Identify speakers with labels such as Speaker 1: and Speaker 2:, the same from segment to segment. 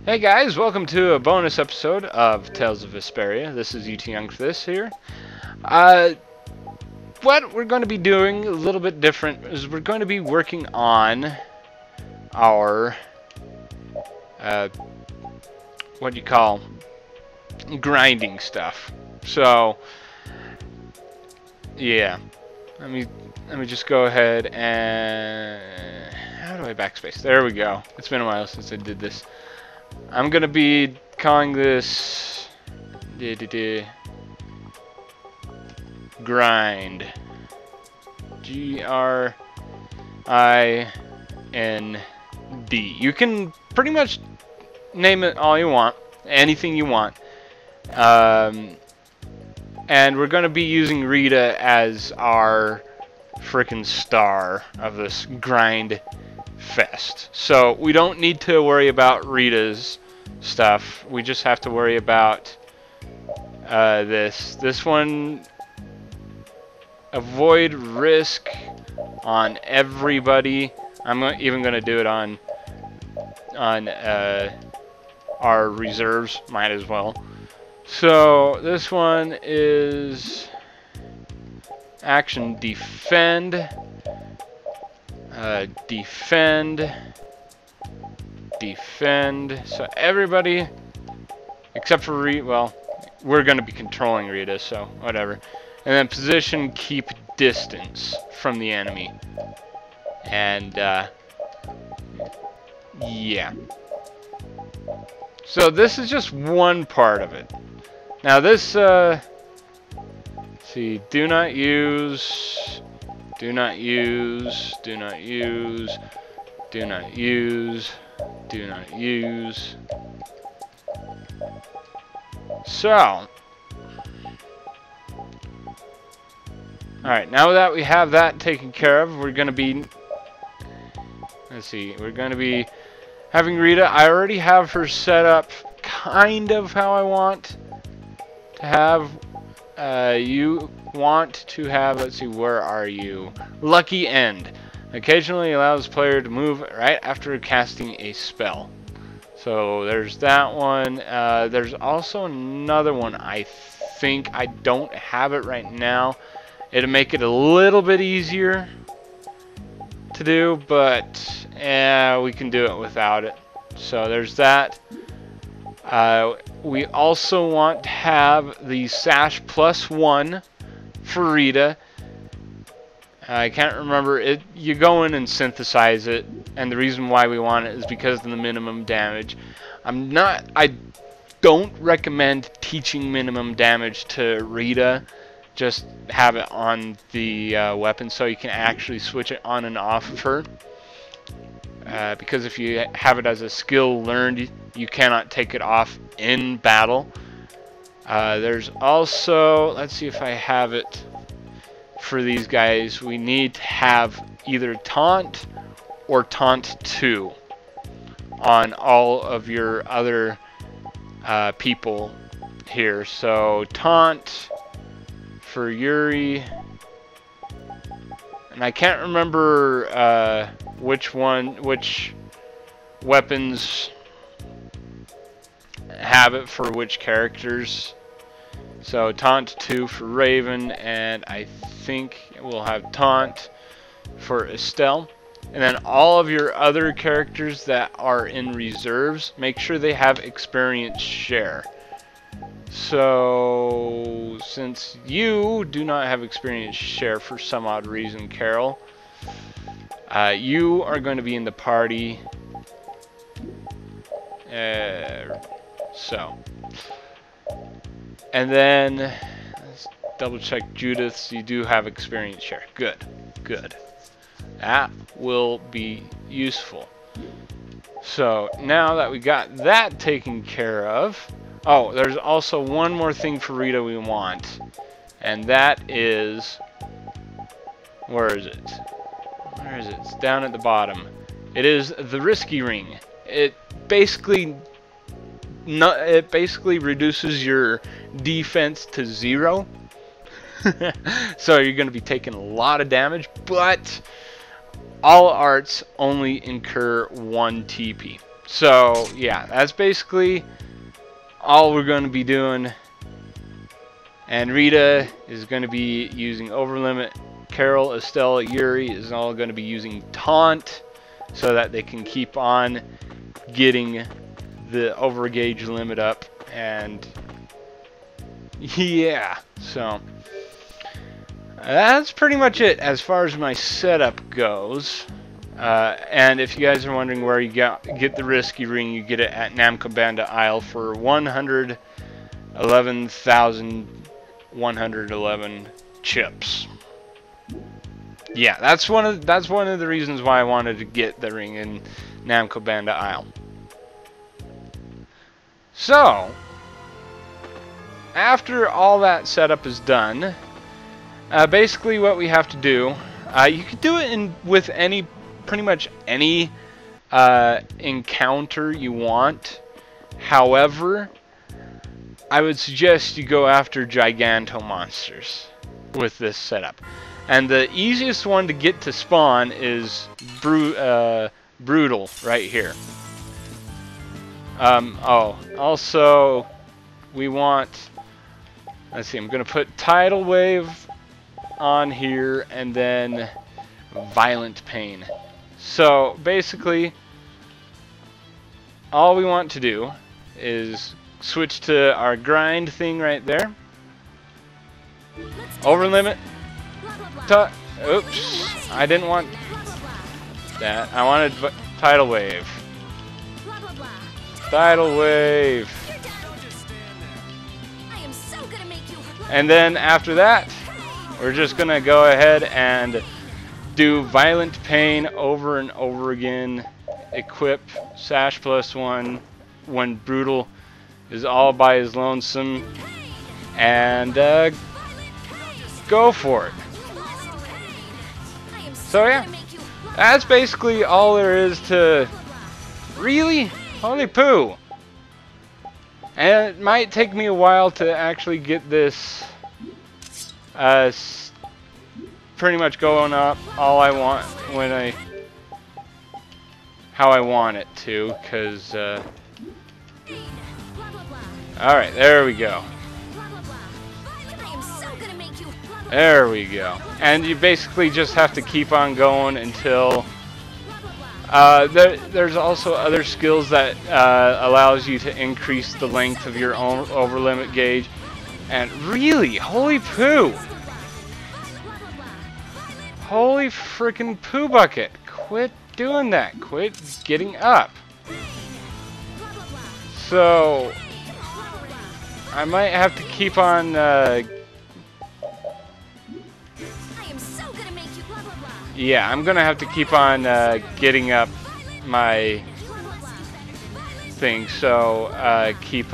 Speaker 1: Hey guys, welcome to a bonus episode of Tales of Vesperia. This is UT Young for this here. What we're going to be doing a little bit different is we're going to be working on our what do you call grinding stuff. So yeah, let me just go ahead and how do I backspace? There we go. It's been a while since I did this. I'm gonna be calling this grind. G-R-I-N-D. You can pretty much name it all you want, anything you want. And we're gonna be using Rita as our frickin' star of this grind fest. So we don't need to worry about Rita's stuff. We just have to worry about this one. Avoid risk on everybody. I'm even going to do it on our reserves. Might as well. So this one is action defend. Defend. So everybody except for Rita, well, we're going to be controlling Rita, so whatever. And then position, keep distance from the enemy. And yeah. So this is just one part of it. Now this see, do not use, do not use, do not use, do not use, do not use. So, alright, now that we have that taken care of, we're going to be, let's see, we're going to be having Rita. I already have her set up kind of how I want to have. You want to have, let's see, where are you? Lucky End. Occasionally allows player to move right after casting a spell. So there's that one. There's also another one. I think I don't have it right now. It'll make it a little bit easier to do, but we can do it without it. So there's that. We also want to have the sash +1 for Rita. I can't remember it. You go in and synthesize it, and the reason why we want it is because of the minimum damage. I don't recommend teaching minimum damage to Rita. Just have it on the weapon so you can actually switch it on and off of her. Because if you have it as a skill learned, you cannot take it off in battle. There's also, let's see if I have it for these guys. We need to have either taunt or taunt 2 on all of your other people here. So taunt for Yuri, and I can't remember which weapons have it for which characters. So taunt 2 for Raven, and I think we'll have taunt for Estelle. And then all of your other characters that are in reserves, make sure they have experience share. So since you do not have experience share for some odd reason, Carol, you are going to be in the party. So, and then let's double check Judith's. You do have experience share. Good, good. That will be useful. So now that we got that taken care of, oh, there's also one more thing for Rita we want, and that is, where is it? Where is it? It's down at the bottom. It is the Risky Ring. It basically reduces your defense to 0. So you're going to be taking a lot of damage, but all arts only incur 1 TP. So yeah, that's basically all we're going to be doing. And Rita is going to be using Overlimit. Carol, Estelle, Yuri is all going to be using Taunt so that they can keep on getting the overgauge limit up. And yeah, so that's pretty much it as far as my setup goes. And if you guys are wondering where you get the Risky Ring, you get it at Namco Bandai Isle for 111,111 chips. Yeah, that's one of the reasons why I wanted to get the ring in Namco Bandai Isle. So, after all that setup is done, basically what we have to do, you could do it with pretty much any encounter you want. However, I would suggest you go after Giganto monsters with this setup. And the easiest one to get to spawn is Brutal right here. Oh, also we want, let's see, I'm going to put Tidal Wave on here and then Violent Pain. So basically all we want to do is switch to our grind thing right there. Overlimit. Oops, I didn't want that. I wanted Tidal Wave. Tidal Wave. And then after that, we're just gonna go ahead and do Violent Pain over and over again. Equip Sash +1 when Brutal is all by his lonesome, and go for it. So yeah, that's basically all there is to. Really? Holy poo! And it might take me a while to actually get this pretty much going up all I want how I want it to, because alright, there we go. There we go. And you basically just have to keep on going until there's also other skills that allows you to increase the length of your own overlimit gauge. And really, holy poo! Holy frickin' poo bucket! Quit doing that. Quit getting up. So I might have to keep on yeah, I'm gonna have to keep on getting up my thing, so keep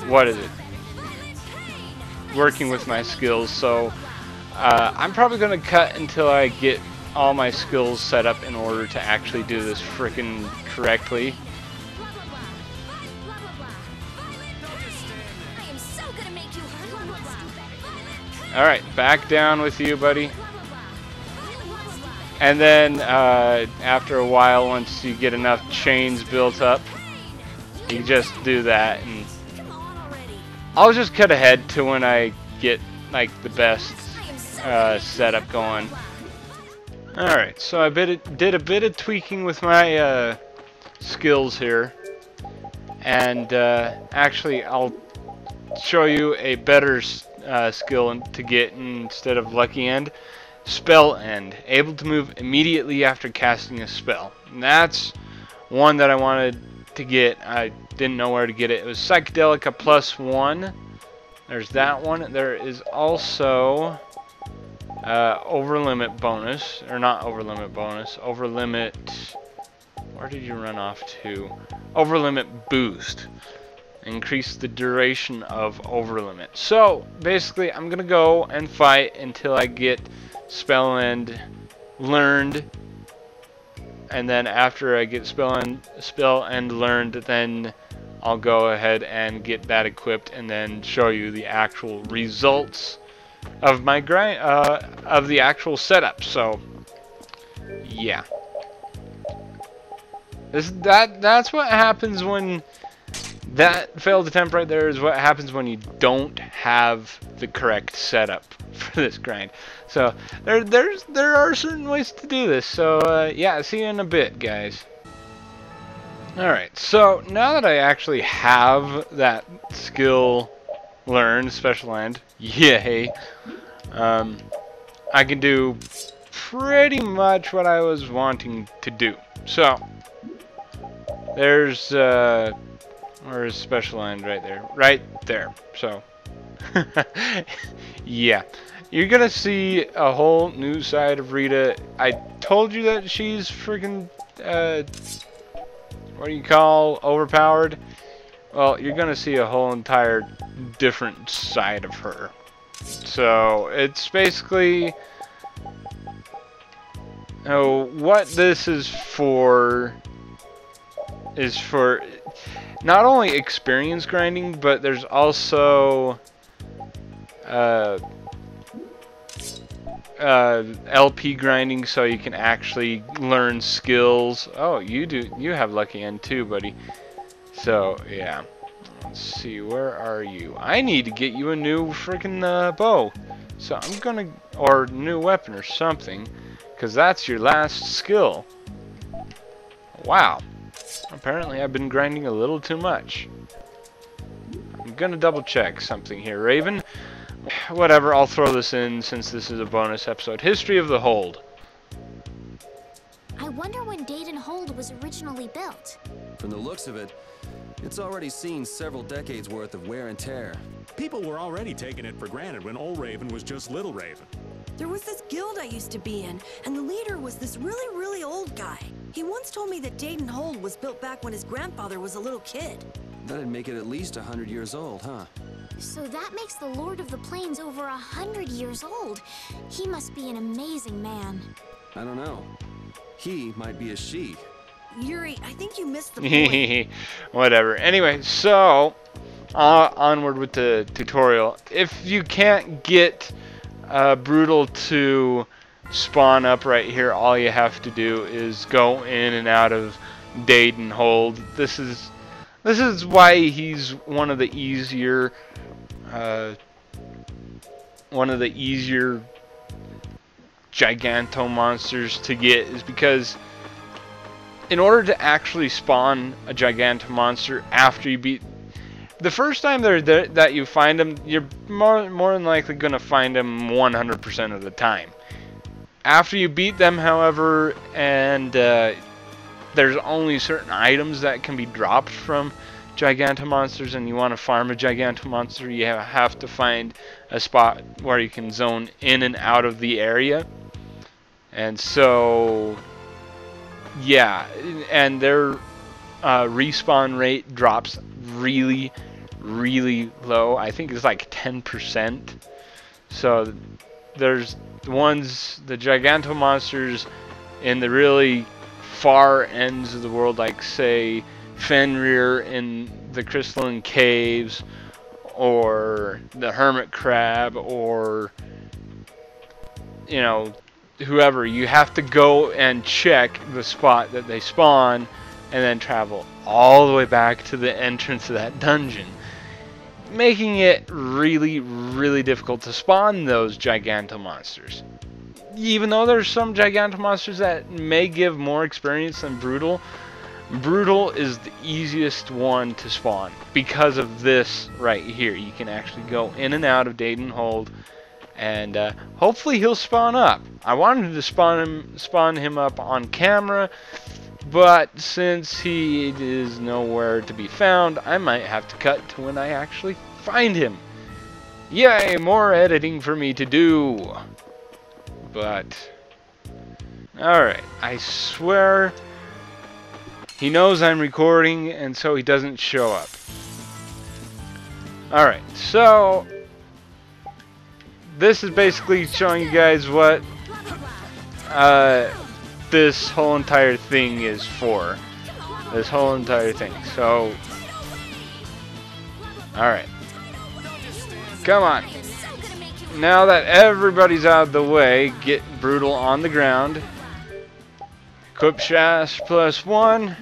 Speaker 1: what is it? Working with my skills. So I'm probably gonna cut until I get all my skills set up in order to actually do this frickin' correctly. Alright, back down with you, buddy. And then after a while, once you get enough chains built up, you just do that. And I'll just cut ahead to when I get like the best setup going. Alright, so I did a bit of tweaking with my skills here. And actually, I'll show you a better skill to get instead of Lucky End. Spell End, able to move immediately after casting a spell. And that's one that I wanted to get. I didn't know where to get it. It was Psychedelica +1. There's that one. There is also Overlimit bonus, or not Overlimit bonus, Overlimit, where did you run off to? Overlimit boost. Increase the duration of Overlimit. So basically I'm gonna go and fight until I get Spell End learned, and then after I get Spell End learned, then I'll go ahead and get that equipped and then show you the actual results of my grind, of the actual setup. So yeah. That's what happens when that failed attempt right there is what happens when you don't have the correct setup for this grind. So there are certain ways to do this. So yeah, see you in a bit, guys. Alright, so now that I actually have that skill learned, special land, yay, I can do pretty much what I was wanting to do. So, there's, where's special land right there? Right there. So, yeah. You're gonna see a whole new side of Rita. I told you that she's freaking, what do you call overpowered? Well, you're gonna see a whole entire different side of her. So it's basically what this is for not only experience grinding, but there's also LP grinding, so you can actually learn skills. Oh, you have lucky end too, buddy. So yeah, let's see, where are you? I need to get you a new freaking bow, so I'm gonna, or new weapon or something, because that's your last skill. Wow, apparently I've been grinding a little too much. I'm gonna double check something here, Raven. Whatever, I'll throw this in since this is a bonus episode. History of the Hold.
Speaker 2: I wonder when Dayton Hold was originally built.
Speaker 3: From the looks of it, it's already seen several decades worth of wear and tear.
Speaker 4: People were already taking it for granted when Old Raven was just Little Raven.
Speaker 5: There was this guild I used to be in, and the leader was this really, really old guy. He once told me that Dayton Hold was built back when his grandfather was a little kid.
Speaker 3: That'd make it at least 100 years old, huh?
Speaker 2: So that makes the Lord of the Plains over 100 years old. He must be an amazing man.
Speaker 3: I don't know. He might be a she.
Speaker 5: Yuri, I think you missed the point.
Speaker 1: Whatever. Anyway, so onward with the tutorial. If you can't get Brutal to spawn up right here, all you have to do is go in and out of Dayton Hold. This is why he's one of the easier Giganto monsters to get, is because in order to actually spawn a Giganto monster after you beat, the first time that you find them, you're more than likely going to find them 100% of the time. After you beat them, however, and there's only certain items that can be dropped from Giganto monsters, and you want to farm a Giganto monster, you have to find a spot where you can zone in and out of the area. And so, yeah, and their respawn rate drops really, really low. I think it's like 10%. So there's the Giganto monsters in the really far ends of the world, like say Fenrir in the Crystalline Caves, or the Hermit Crab, or you know, whoever. You have to go and check the spot that they spawn and then travel all the way back to the entrance of that dungeon, making it really, really difficult to spawn those Giganto monsters. Even though there's some Giganto monsters that may give more experience than Brutal, Brutal is the easiest one to spawn because of this right here. You can actually go in and out of Dayton Hold, and hopefully he'll spawn up. I wanted to spawn him up on camera, but since he is nowhere to be found, I might have to cut to when I actually find him. Yay, more editing for me to do. But alright, I swear he knows I'm recording, and so he doesn't show up. Alright, so this is basically showing you guys what this whole entire thing is for. This whole entire thing. So, alright. Come on. Now that everybody's out of the way, get Brutal on the ground. Equip Sash +1.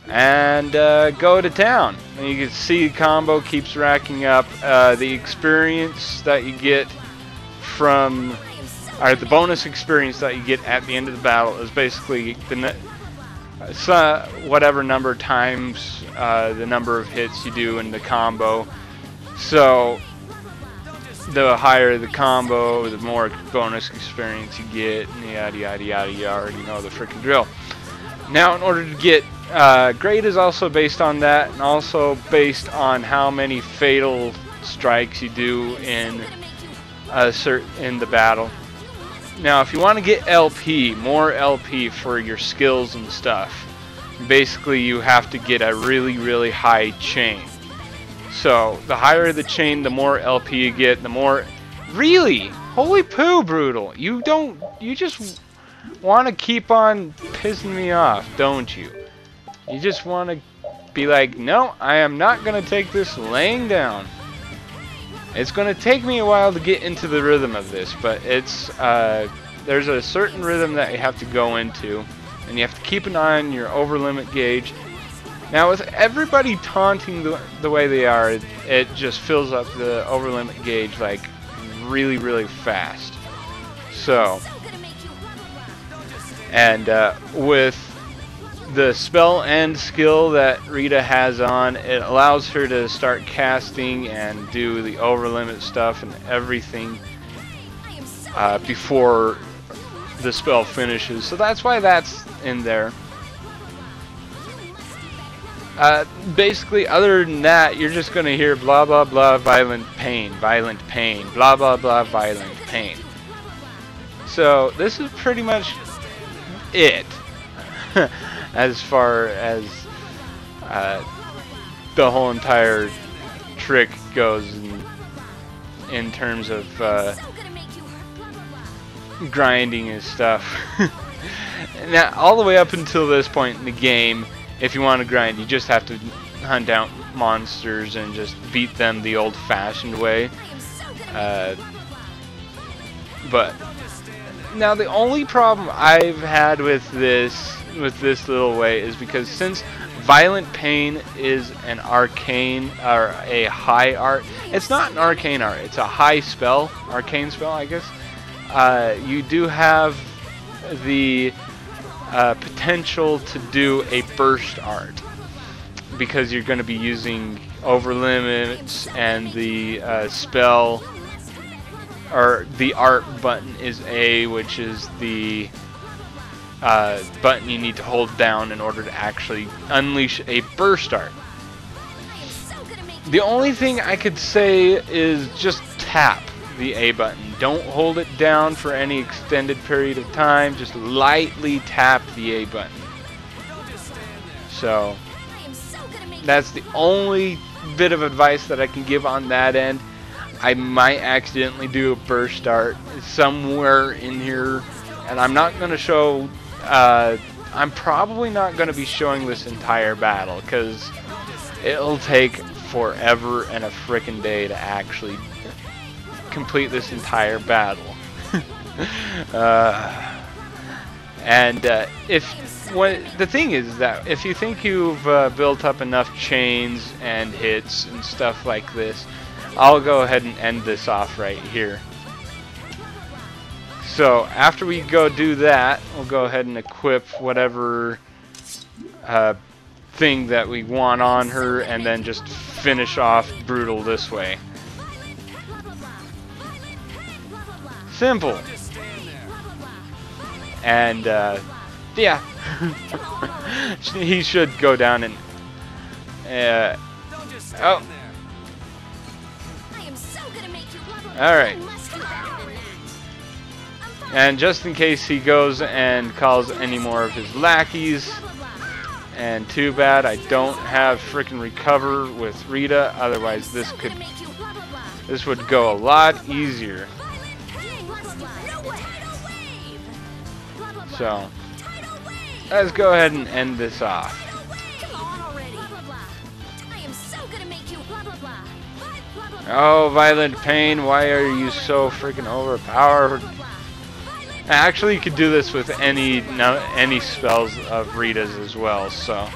Speaker 1: and go to town. And you can see the combo keeps racking up. The experience that you get from, or the bonus experience that you get at the end of the battle is basically the whatever number times the number of hits you do in the combo. So the higher the combo, the more bonus experience you get, and yada yada yada. You already know the freaking drill. Now, in order to get grade is also based on that, and also based on how many fatal strikes you do in in the battle. Now, if you want to get LP, more LP for your skills and stuff, basically you have to get a really, really high chain. So, the higher the chain, the more LP you get, the more... Really? Holy poo, Brutal! You just want to keep on pissing me off, don't you? You just want to be like, no, I am not going to take this laying down. It's going to take me a while to get into the rhythm of this, but it's there's a certain rhythm that you have to go into, and you have to keep an eye on your over limit gauge. Now, with everybody taunting the way they are, it just fills up the over limit gauge like really, really fast. So, and with the spell and skill that Rita has on, it allows her to start casting and do the over limit stuff and everything before the spell finishes. So that's why that's in there. Basically, other than that, you're just going to hear blah blah blah violent pain, blah blah blah violent pain. So this is pretty much it. As far as the whole entire trick goes in terms of grinding and stuff. Now, all the way up until this point in the game, if you want to grind, you just have to hunt out monsters and just beat them the old-fashioned way. But now the only problem I've had with this little way is because since Violent Pain is an arcane, or a high art, it's not an arcane art, it's a high spell, arcane spell I guess, you do have the potential to do a burst art, because you're going to be using over limits, and the spell, or the art button is A, which is the button you need to hold down in order to actually unleash a burst art. The only thing I could say is just tap the A button. Don't hold it down for any extended period of time. Just lightly tap the A button. So that's the only bit of advice that I can give on that end. I might accidentally do a burst art somewhere in here, and I'm not going to show... I'm probably not going to be showing this entire battle, because it'll take forever and a frickin' day to actually complete this entire battle. The thing is that if you think you've built up enough chains and hits and stuff like this, I'll go ahead and end this off right here. So after we go do that, we'll go ahead and equip whatever thing that we want on her, and then just finish off Brutal this way. Simple. And yeah, he should go down and oh, alright. And just in case he goes and calls any more of his lackeys, and too bad I don't have frickin' recover with Rita, otherwise this would go a lot easier. So let's go ahead and end this off. Oh, Violent Pain, why are you so freaking overpowered? Actually, you could do this with any spells of Rita's as well, so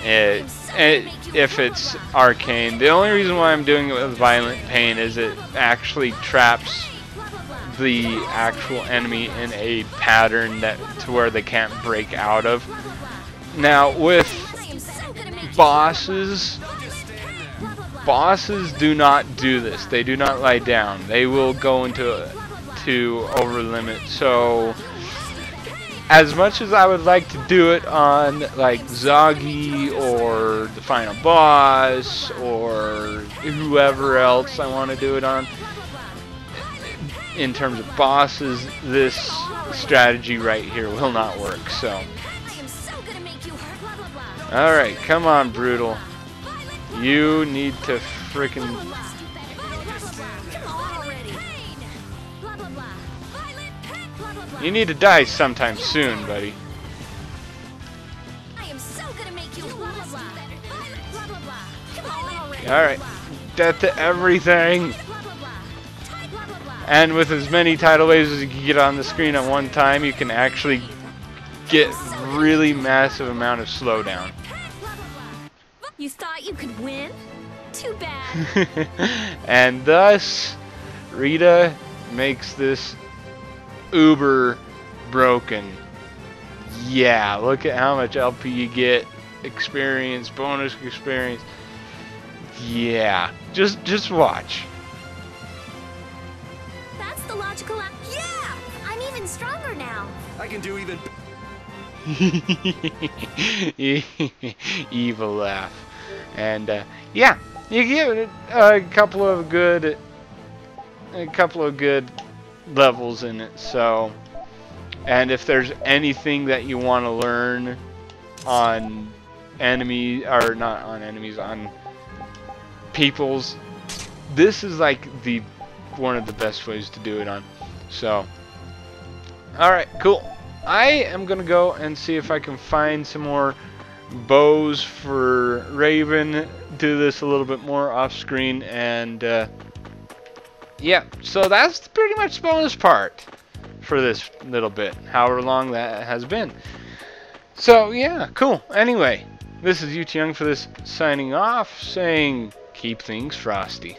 Speaker 1: if it's arcane. The only reason why I'm doing it with Violent Pain is it actually traps the actual enemy in a pattern that to where they can't break out of. Now with bosses do not do this. They do not lie down. They will go into over limit. So as much as I would like to do it on like Zoggy or the final boss or whoever else I want to do it on, in terms of bosses, this strategy right here will not work. So alright, come on, Brutal. You need to frickin' you need to die sometime soon, buddy. Alright, death to everything. And with as many tidal waves as you can get on the screen at one time, you can actually get really massive amount of slowdown.
Speaker 2: You thought you could win? Too bad.
Speaker 1: And thus, Rita makes this uber broken. Yeah, look at how much LP you get. Experience, bonus experience. Yeah, just watch.
Speaker 2: That's the logical yeah! I'm even stronger now.
Speaker 3: I can do even.
Speaker 1: Evil laugh. And yeah, you give it a couple of good levels in it. So, and if there's anything that you want to learn on enemy or not on enemies, on people's, this is like the one of the best ways to do it on. So, all right, cool. I am gonna go and see if I can find some more bows for Raven, do this a little bit more off screen, and yeah, so that's pretty much the bonus part for this little bit, however long that has been. So yeah, cool. Anyway, this is UT Young for this, signing off, saying keep things frosty.